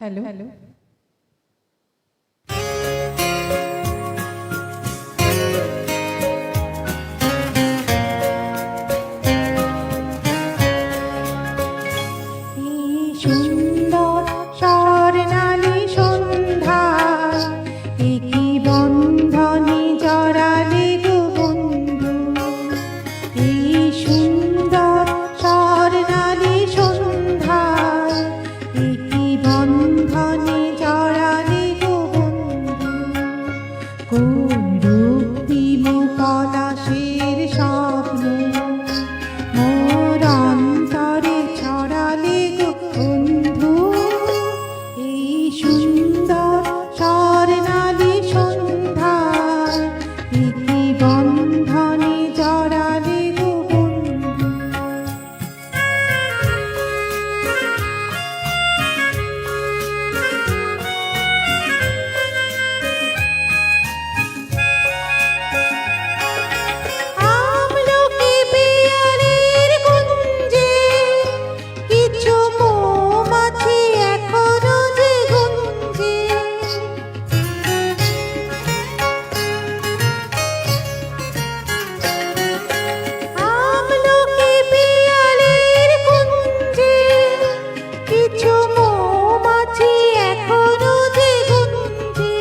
Hello hello সুন্দর স্বর্ণালী সন্ধ্যা একই বন্ধনে জড়ালে গো বন্ধু। এই সুন্দর স্বর্ণালী সন্ধ্যা একই বন্ধনে জড়ালে গো বন্ধু। কোন রূপ দিল পলাশের স্বপ্ন মোর অন্তরে ছড়ালে গো বন্ধু। এই সুন্দর স্বর্ণালী সন্ধ্যা একই বন্ধনে জড়ালে গো বন্ধু। আমলকি পিয়ালির গুঞ্জে কিছু মৌমাছি এখনো যে গুঞ্জে। আমলকি পিয়ালির গুঞ্জে কিছু মৌমাছি এখনো যে গুঞ্জে।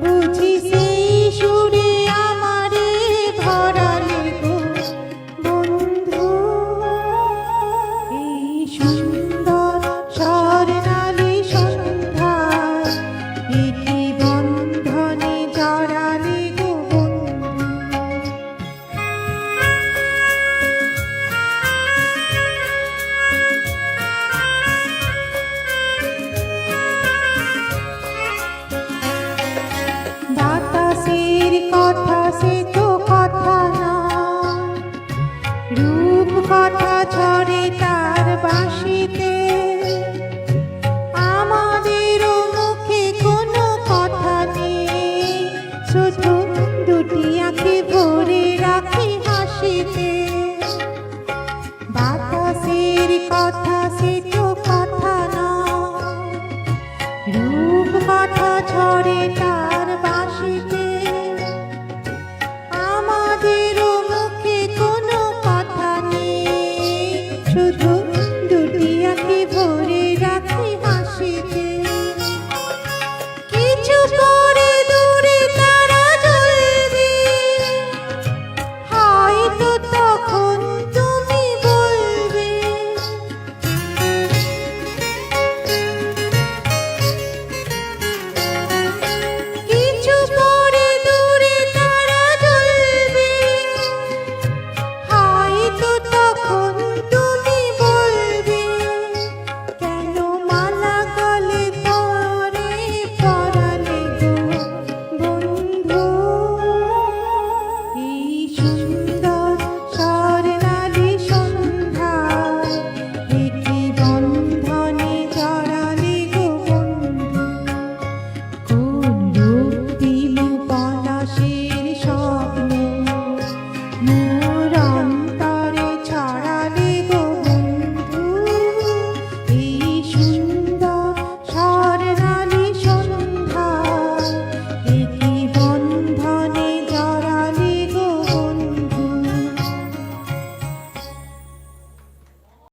বুঝি সেই সুরে আমারে ভরালে গো বন্ধু। এই সুন্দর স্বর্ণালী সন্ধ্যা একই বন্ধনে জড়ালে গো বন্ধু। বাতাসের কথা সে তো কথা না, রূপ কথা ছড়ে তার বাঁশিতে। আমাদেরও মুখে কোনো কথা নেই, শুধু দুটি আঁখি ভরে রাখি হাসিতে। বাতাসের কথা সে তো কথা না, রূপ কথা ছড়ে